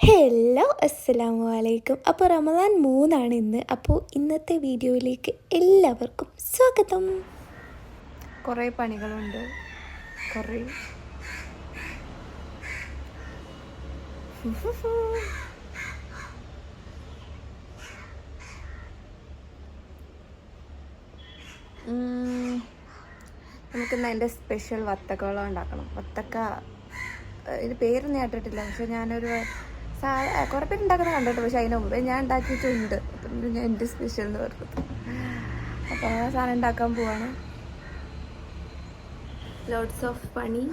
Hello അസ്സലാമു അലൈക്കും. അപ്പോൾ റമദാൻ 3 ഇന്ന്. അപ്പോൾ ഇന്നത്തെ വീഡിയോയിലേക്ക് എല്ലാവർക്കും സ്വാഗതം. കുറേ പണികളുണ്ട്, കുറേ നമുക്കിന്ന് എൻ്റെ സ്പെഷ്യൽ വത്തക്കവെള്ളം ഉണ്ടാക്കണം. വത്തക്ക ഇത് പേരൊന്നും കേട്ടിട്ടില്ല, പക്ഷെ ഞാനൊരു കുറേ പേര് ഉണ്ടാക്കുന്നത് കണ്ടിട്ട്, പക്ഷെ അതിന് മുമ്പേ ഞാൻ ഉണ്ടാക്കിയിട്ടുണ്ട്. അപ്പം ഞാൻ എൻ്റെ സ്പെഷ്യൽ എന്ന് പറഞ്ഞത്. അപ്പോൾ ആ സാധനം ഉണ്ടാക്കാൻ പോവാണ്. ലോട്ട്സ് ഓഫ് പണി,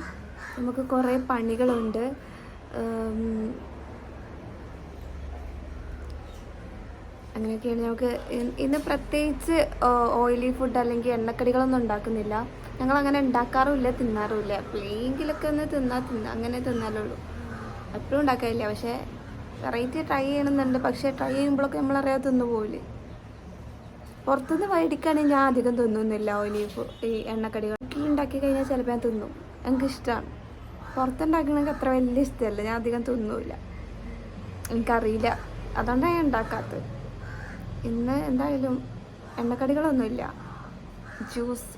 നമുക്ക് കുറേ പണികളുണ്ട്. അങ്ങനെയൊക്കെയാണ്. നമുക്ക് ഇന്ന് പ്രത്യേകിച്ച് ഓയിലി ഫുഡ് അല്ലെങ്കിൽ എണ്ണക്കടികളൊന്നും ഉണ്ടാക്കുന്നില്ല. ഞങ്ങളങ്ങനെ ഉണ്ടാക്കാറുമില്ല, തിന്നാറുമില്ല. എപ്പോഴെങ്കിലൊക്കെ ഒന്ന് അങ്ങനെ തിന്നാലുള്ളൂ. എപ്പോഴും ഉണ്ടാക്കാറില്ല. പക്ഷേ വെറൈറ്റി ട്രൈ ചെയ്യണമെന്നുണ്ട്. പക്ഷേ ട്രൈ ചെയ്യുമ്പോഴൊക്കെ നമ്മളറിയാതെ തിന്നു പോവില്ലേ. പുറത്തുനിന്ന് മേടിക്കുകയാണെങ്കിൽ ഞാൻ അധികം തിന്നുന്നില്ല ഓയിലി ഈ എണ്ണക്കടികൾ. ഉണ്ടാക്കി കഴിഞ്ഞാൽ ചിലപ്പോൾ ഞാൻ തിന്നും, എനിക്കിഷ്ടമാണ്. പുറത്തുണ്ടാക്കണമെങ്കിൽ അത്ര വലിയ ഇഷ്ടമല്ല, ഞാൻ അധികം തിന്നില്ല. എനിക്കറിയില്ല, അതുകൊണ്ടാണ് ഞാൻ ഉണ്ടാക്കാത്തത്. ഇന്ന് എന്തായാലും എണ്ണക്കടികളൊന്നുമില്ല. Juice,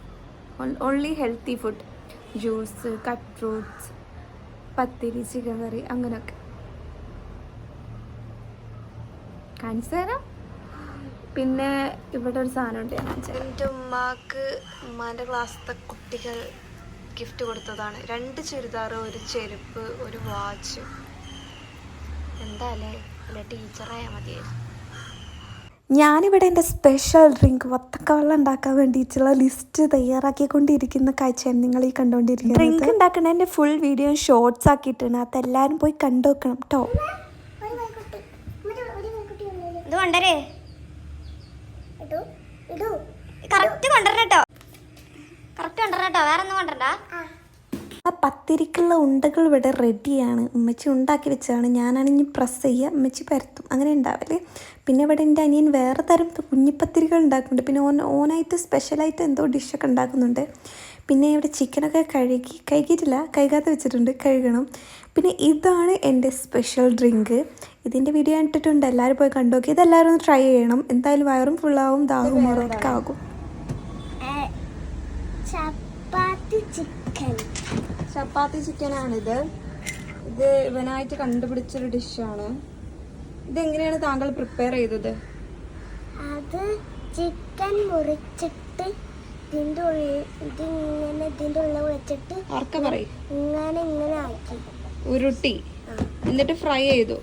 only healthy food. Juice, cut fruits, pathiri, chicken curry, അങ്ങനെയൊക്കെ കാണിച്ചു തരാം. പിന്നെ ഇവിടെ ഒരു സാധനം ഉണ്ട്. എൻ്റെ ഉമ്മാൻ്റെ ക്ലാസ്സിലത്തെ കുട്ടികൾ ഗിഫ്റ്റ് കൊടുത്തതാണ്. 2 ചുരിദാർ, ഒരു ചെരുപ്പ്, ഒരു വാച്ച്. എന്താ അല്ലേ, അല്ല ടീച്ചറായാൽ മതിയായിരുന്നു. ഞാനിവിടെ എൻ്റെ സ്പെഷ്യൽ ഡ്രിങ്ക് വത്തക്കവെള്ളം ഉണ്ടാക്കാൻ വേണ്ടിയിട്ടുള്ള ലിസ്റ്റ് തയ്യാറാക്കിക്കൊണ്ടിരിക്കുന്ന കാഴ്ചയാണ് നിങ്ങൾ ഈ കണ്ടുകൊണ്ടിരിക്കുന്നത്. ഡ്രിങ്ക് ഉണ്ടാക്കുന്നതിൻ്റെ ഫുൾ വീഡിയോ ഷോർട്സ് ആക്കിയിട്ടാണ്, അതെല്ലാവരും പോയി കണ്ടു വെക്കണം കേട്ടോ. ഇത് കൊണ്ടരേ, കറക്റ്റ് കൊണ്ടുവരണം കേട്ടോ, കറക്റ്റ് കൊണ്ടുവരണം കേട്ടോ, വേറെ ഒന്നും കൊണ്ടുവരണ്ട. പത്തിരിക്കുള്ള ഉണ്ടകൾ ഇവിടെ റെഡിയാണ്. ഉമ്മച്ചി ഉണ്ടാക്കി വെച്ചതാണ്. ഞാനാണെങ്കിൽ പ്രസ് ചെയ്യുക, ഉമ്മച്ചി പരത്തും, അങ്ങനെ ഉണ്ടാവല്ലേ. പിന്നെ ഇവിടെ എൻ്റെ അനിയൻ വേറെ തരം കുഞ്ഞിപ്പത്തിരികൾ ഉണ്ടാക്കുന്നുണ്ട്. പിന്നെ ഓനായിട്ട് സ്പെഷ്യലായിട്ട് എന്തോ ഡിഷൊക്കെ ഉണ്ടാക്കുന്നുണ്ട്. പിന്നെ ഇവിടെ ചിക്കനൊക്കെ കഴുകാതെ വെച്ചിട്ടുണ്ട്, കഴുകണം. പിന്നെ ഇതാണ് എൻ്റെ സ്പെഷ്യൽ ഡ്രിങ്ക്. ഇതിൻ്റെ വീഡിയോ ഇട്ടിട്ടുണ്ട്, എല്ലാവരും പോയി കണ്ടു നോക്കി. ഇതെല്ലാവരും ഒന്ന് ട്രൈ ചെയ്യണം. എന്തായാലും വയറും ഫുള്ളാവും, ദാഹവും ഒക്കെ ആകും. ചപ്പാത്തി ചിക്കനാണിത്. ഇത് ഇവനായിട്ട് കണ്ടുപിടിച്ചൊരു ഡിഷാണ്. ഇതെങ്ങനെയാണ് താങ്കൾ പ്രിപ്പയർ ചെയ്തത്? അത് ചിക്കൻ മുറിച്ചിട്ട് ഇതിൻ്റെ ഉള്ളിൽ വെച്ചിട്ട് ഇങ്ങനെ ആക്കി ഉരുട്ടി, എന്നിട്ട് ഫ്രൈ ചെയ്തു.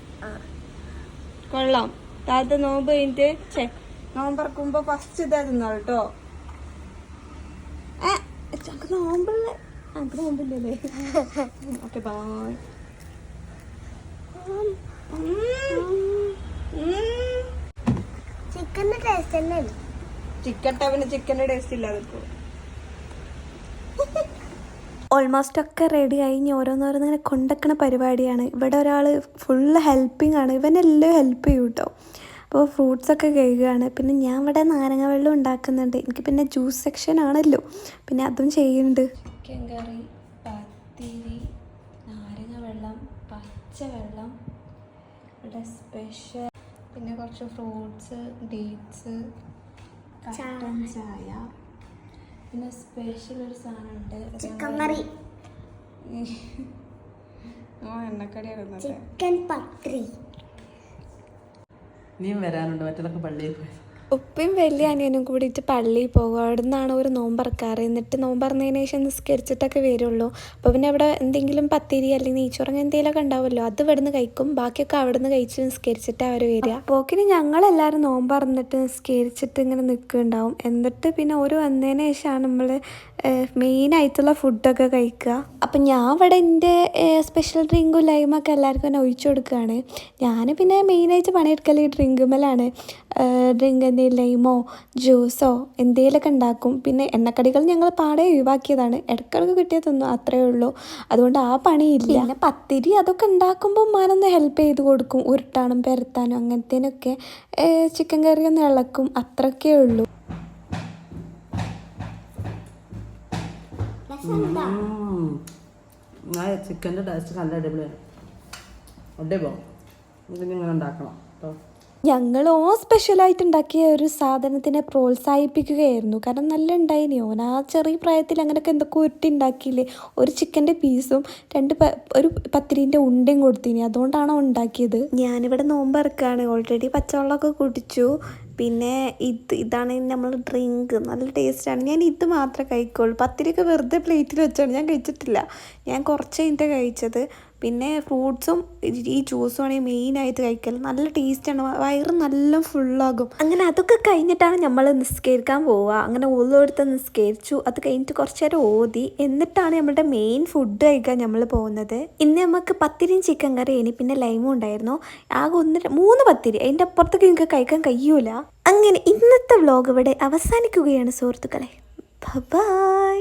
കൊള്ളാം. താഴത്തെ നോമ്പ് കഴിഞ്ഞിട്ട് നോമ്പറക്കുമ്പോ ഫസ്റ്റ് ഇതാ തിന്നാ കേട്ടോ. നോമ്പില്ലല്ലേ. Okay, bye. ചിക്കൻ്റെ ടേസ്റ്റ് തന്നെ. ചിക്കൻ്റെ ടേസ്റ്റ് ഇല്ലാതെ ഓൾമോസ്റ്റ് ഒക്കെ റെഡി ആയി. ഇനി ഓരോന്നോരോന്നിങ്ങനെ കൊണ്ടുവയ്ക്കണ പരിപാടിയാണ്. ഇവിടെ ഒരാൾ ഫുള്ള് ഹെൽപ്പിംഗ് ആണ്. ഇവനെല്ലാം ഹെൽപ്പ് ചെയ്യും കേട്ടോ. അപ്പോൾ ഫ്രൂട്ട്സൊക്കെ കഴുകുകയാണ്. പിന്നെ ഞാൻ ഇവിടെ നാരങ്ങ വെള്ളം ഉണ്ടാക്കുന്നുണ്ട്. എനിക്ക് പിന്നെ ജ്യൂസ് സെക്ഷൻ ആണല്ലോ, പിന്നെ അതും ചെയ്യുന്നുണ്ട്. ചിക്കൻ കറി, പത്തിരി, നാരങ്ങ വെള്ളം, പച്ചവെള്ളം, ഇവിടെ സ്പെഷ്യൽ. പിന്നെ കുറച്ച് ഫ്രൂട്ട്സ്, ഡേറ്റ്സ്, കട്ടൻ ചായ. പിന്നെ സ്പെഷ്യൽ ഒരു സാധനമുണ്ട്, ചിക്കൻ കറി, എണ്ണക്കടിയാണ്, ചിക്കൻ പത്തിരി. നീയും വരാനുണ്ട്, മറ്റൊക്കെ പള്ളിയിൽ പോയി. ഉപ്പയും വലിയ അനിയനും കൂടിയിട്ട് പള്ളിയിൽ പോകും. അവിടെ നിന്നാണ് ഒരു നോമ്പറക്കാറ്. എന്നിട്ട് നോമ്പറന്നതിന് ശേഷം നിസ്കരിച്ചിട്ടൊക്കെ വരുള്ളൂ. അപ്പോൾ പിന്നെ അവിടെ എന്തെങ്കിലും പത്തിരി അല്ലെങ്കിൽ നെയ്ച്ചോറ് എന്തെങ്കിലുമൊക്കെ ഉണ്ടാവുമല്ലോ, അത് ഇവിടെ നിന്ന് കഴിക്കും. ബാക്കിയൊക്കെ അവിടെ നിന്ന് കഴിച്ച് നിസ്കരിച്ചിട്ട് അവർ വരിക. അപ്പോക്കിന് ഞങ്ങളെല്ലാവരും നോമ്പറന്നിട്ട് നിസ്കരിച്ചിട്ട് ഇങ്ങനെ നിൽക്കുന്നുണ്ടാവും. എന്നിട്ട് പിന്നെ ഒരു വന്നതിന് ശേഷമാണ് നമ്മൾ മെയിനായിട്ടുള്ള ഫുഡൊക്കെ കഴിക്കുക. അപ്പം ഞാൻ ഇവിടെ എൻ്റെ സ്പെഷ്യൽ ഡ്രിങ്കും ലൈമൊക്കെ എല്ലാവർക്കും തന്നെ ഒഴിച്ചു കൊടുക്കുകയാണ്. ഞാൻ പിന്നെ മെയിനായിട്ട് പണിയെടുക്കൽ ഈ ഡ്രിങ്കുമേലാണ്. ഡ്രിങ്ക് എന്തെങ്കിലും ലൈമോ ജ്യൂസോ എന്തെങ്കിലുമൊക്കെ ഉണ്ടാക്കും. പിന്നെ എണ്ണക്കടികൾ ഞങ്ങൾ പാടെ ഒഴിവാക്കിയതാണ്. ഇടയ്ക്കിടയ്ക്ക് കിട്ടിയത് തിന്നും, അത്രയേ ഉള്ളൂ. അതുകൊണ്ട് ആ പണിയില്ല. പിന്നെ പത്തിരി അതൊക്കെ ഉണ്ടാക്കുമ്പോൾ ഉമ്മാനൊന്ന് ഹെൽപ്പ് ചെയ്ത് കൊടുക്കും, ഉരുട്ടാനും പെരത്താനും അങ്ങനത്തേനൊക്കെ. ചിക്കൻ കറിയൊന്ന് ഇളക്കും, അത്രയൊക്കെ ഉള്ളൂ. ചിക്കൻ്റെ ടേസ്റ്റ് നല്ല അടിപൊളിയാണ്. അടിപൊളി. ഇതിനിങ്ങനെ ഉണ്ടാക്കണം കേട്ടോ. ഞങ്ങൾ സ്പെഷ്യലായിട്ട് ഉണ്ടാക്കിയ ഒരു സാധനത്തിനെ പ്രോത്സാഹിപ്പിക്കുകയായിരുന്നു. കാരണം നല്ല ഉണ്ടായിനി. ഓൻ ആ ചെറിയ പ്രായത്തിൽ അങ്ങനെയൊക്കെ എന്തൊക്കെ ഉരുട്ടി ഉണ്ടാക്കിയില്ലേ. ഒരു ചിക്കൻ്റെ പീസും ഒരു പത്തിരീൻ്റെ ഉണ്ടയും കൊടുത്തിനി. അതുകൊണ്ടാണ് ഉണ്ടാക്കിയത്. ഞാനിവിടെ നോമ്പ് ഇറക്കുകയാണ്. ഓൾറെഡി പച്ചവെള്ളമൊക്കെ കുടിച്ചു. പിന്നെ ഇതാണ് നമ്മൾ ഡ്രിങ്ക്. നല്ല ടേസ്റ്റാണ്. ഞാൻ ഇത് മാത്രമേ കഴിക്കുള്ളൂ. പത്തിരിയൊക്കെ വെറുതെ പ്ലേറ്റിൽ വെച്ചാണ്, ഞാൻ കഴിച്ചിട്ടില്ല. ഞാൻ കുറച്ച് കഴിഞ്ഞിട്ട് കഴിച്ചത്. പിന്നെ ഫ്രൂട്ട്സും ഈ ജ്യൂസുമാണ് മെയിനായിട്ട് കഴിക്കൽ. നല്ല ടേസ്റ്റാണ്, വയറ് നല്ല ഫുള്ളാകും. അങ്ങനെ അതൊക്കെ കഴിഞ്ഞിട്ടാണ് നമ്മൾ നിസ്കരിക്കാൻ പോവുക. അങ്ങനെ ഓരോരുത്തർ നിസ്കരിച്ചു. അത് കഴിഞ്ഞിട്ട് കുറച്ച് നേരം ഓതി. എന്നിട്ടാണ് നമ്മുടെ മെയിൻ ഫുഡ് കഴിക്കാൻ നമ്മൾ പോകുന്നത്. ഇന്ന് നമുക്ക് പത്തിരിയും ചിക്കൻ കറി ഇനി പിന്നെ ലൈമും ഉണ്ടായിരുന്നു. ആകെ 3 പത്തിരി. അതിൻ്റെ അപ്പുറത്തേക്ക് നിങ്ങൾക്ക് കഴിക്കാൻ കഴിയൂല. അങ്ങനെ ഇന്നത്തെ വ്ലോഗ് ഇവിടെ അവസാനിക്കുകയാണ് സുഹൃത്തുക്കളെ. ബൈ.